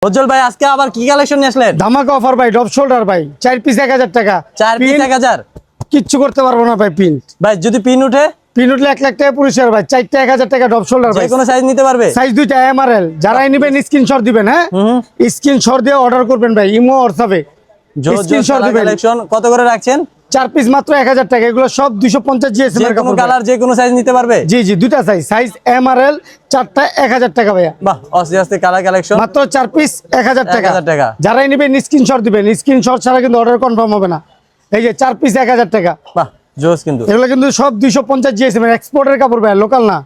উজ্জ্বল ভাই আজকে আবার কি কালেকশন নিয়ে আসলেন? ধামাকা অফার ভাই, ডব শোল্ডার ভাই, 4 পিস 1000 টাকা। 4 পিস 1000। কিচ্ছু করতে পারবো না ভাই। পিন ভাই যদি পিন উঠে? পিন উঠলে 1 লাখ টাকা পুরস্কার ভাই। 4টা 1000 টাকা ডব শোল্ডার ভাই। যে কোনো সাইজ নিতে পারবে? সাইজ 2টা এমআরএল। যারাই নেবেন স্ক্রিনশট দিবেন, হ্যাঁ স্ক্রিনশট দিয়ে অর্ডার করবেন ভাই, ইমো হোয়াটসঅ্যাপে স্ক্রিনশট দিবেন। কালেকশন কত করে রাখছেন? 4 পিস মাত্র 1000 টাকা। এগুলো সব 250 জিএসএম এর কাপড়। কালার যে কোনো সাইজ নিতে পারবে? জি জি, দুইটা সাইজ। সাইজ এমআরএল, 4টা 1000 টাকা ভাইয়া। বাহ, অস্তি অস্তি কালার কালেকশন। মাত্র 4 পিস 1000 টাকা। 1000 টাকা। যারাই নেবেন স্ক্রিনশট দিবেন, স্ক্রিনশট ছাড়া কিন্তু অর্ডার কনফার্ম হবে না। এই যে 4 পিস 1000 টাকা। বাহ জোস। কিন্তু এগুলো কিন্তু সব 250 জিএসএম এর এক্সপোর্টের কাপড় ভাই, লোকাল না।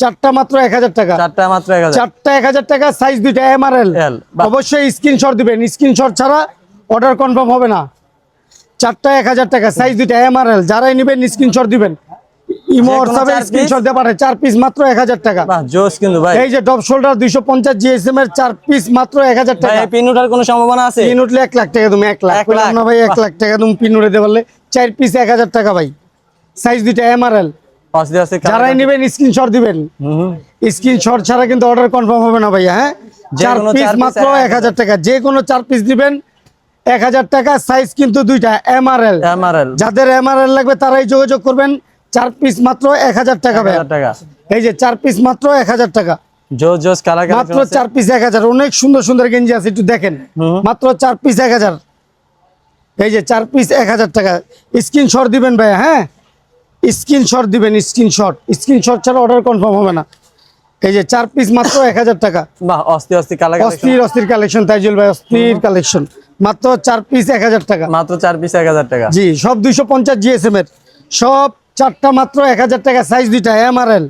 4টা মাত্র 1000 টাকা। 4টা মাত্র 1000। 4টা 1000 টাকা। সাইজ 2টা এমআরএল। অবশ্যই স্ক্রিনশট দিবেন, স্ক্রিনশট ছাড়া অর্ডার কনফার্ম হবে না। 4টা 1000 টাকা। সাইজ 2টা এমআরএল। যারাই নেবেন স্ক্রিনশট দিবেন, ইমো হোয়াটসঅ্যাপে স্ক্রিনশট দিয়ে পাঠায়। 4 পিস মাত্র 1000 টাকা। বাহ জোস কিন্তু ভাই। এই যে ডব শোল্ডার 250 জিএসএম এর 4 পিস মাত্র 1000 টাকা। ভাই পিন উঠার কোনো সম্ভাবনা আছে? পিন উঠলে 1 লাখ টাকা। তুমি 1 লাখ বললাম না ভাই, 1 লাখ টাকা তুমি পিন উঠে দিতে পারলে। 4 পিস 1000 টাকা ভাই। সাইজ 2টা এমআরএল। অস্তি অস্তি যারাই নেবেন স্ক্রিনশট দিবেন, স্ক্রিনশট ছাড়া কিন্তু অর্ডার কনফার্ম হবে না ভাইয়া। হ্যাঁ, 4 পিস মাত্র 1000 টাকা। যে কোনো 4 পিস দিবেন 1000 টাকা। সাইজ কিন্তু 2টা এমআরএল। যাদের এমআরএল লাগবে তারাই যোগাযোগ করবেন। 4 পিস মাত্র 1000 টাকা ভাইয়া। এই যে 4 পিস মাত্র 1000 টাকা। জোস জোস কালার মাত্র 4 পিস 1000। অনেক সুন্দর সুন্দর গেঞ্জি আছে, একটু দেখেন। মাত্র 4 পিস 1000। এই যে 4 পিস 1000 টাকা। স্ক্রিনশট দিবেন ভাইয়া। হ্যাঁ, স্ক্রিনশট দিবেন। স্ক্রিনশট ছাড়া অর্ডার কনফার্ম হবে না। এই যে 4 পিস মাত্র 1000 টাকা। বাহ, অস্থির অস্থির কালার কালেকশন। অস্থির অস্থির কালেকশন তাইজুল ভাই, অস্থির কালেকশন। মাত্র 4 পিস 1000 টাকা। মাত্র 4 পিস 1000 টাকা। জি, সব 250 জিএসএম এর। সব 4টা মাত্র 1000 টাকা। সাইজ 2টা এমআরএল।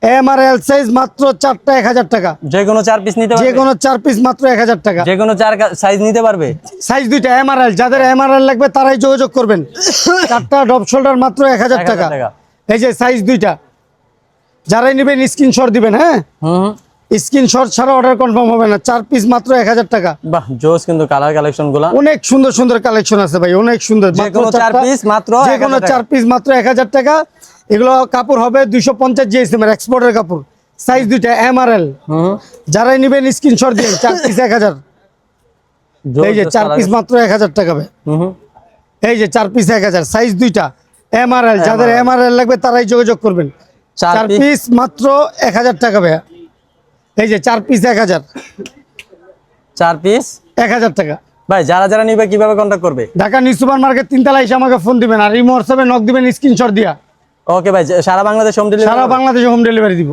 এমআরএল সাইজ মাত্র 4টা 1000 টাকা। যে কোনো 4 পিস নিতে পারবে? যে কোনো 4 পিস মাত্র 1000 টাকা। যে কোনো 4 সাইজ নিতে পারবে? সাইজ 2টা এমআরএল। যাদের এমআরএল লাগবে তারাই যোগাযোগ করবেন। 4টা ডব শোল্ডার মাত্র 1000 টাকা। এই যে সাইজ 2টা। যারাই নেবেন স্ক্রিনশট দিবেন। হ্যাঁ, স্ক্রিনশট ছাড়া অর্ডার কনফার্ম হবে না। 4 পিস মাত্র 1000 টাকা। বাহ জোস কিন্তু কালার কালেকশন গুলো অনেক সুন্দর সুন্দর কালেকশন আছে ভাই, অনেক সুন্দর। যে কোনো 4 পিস মাত্র 1000 টাকা। এগুলো কাপড় হবে 250 জিএসএম এর এক্সপোর্টের কাপড়। সাইজ 2টা এমআরএল। যারাই নেবেন স্ক্রিনশট দিন। 4 পিস 1000। এই যে 4 পিস মাত্র 1000 টাকা ভাই। এই যে 4 পিস 1000। সাইজ 2টা এমআরএল। যাদের এমআরএল লাগবে তারাই যোগাযোগ করবেন। 4 পিস মাত্র 1000 টাকা ভাই। এই যে 4 পিস 1000। 4 পিস 1000 টাকা ভাই। যারা যারা নিবে কিভাবে কন্টাক্ট করবে? ঢাকা নিউ সুপার মার্কেট 3 তলায় এসে আমাকে ফোন দিবেন, আর ইমো হোয়াটসঅ্যাপে নক দিবেন স্ক্রিনশট দিয়া। ওকে ভাই, সারা বাংলাদেশ হোম ডেলিভারি? সারা বাংলাদেশে হোম ডেলিভারি দিব।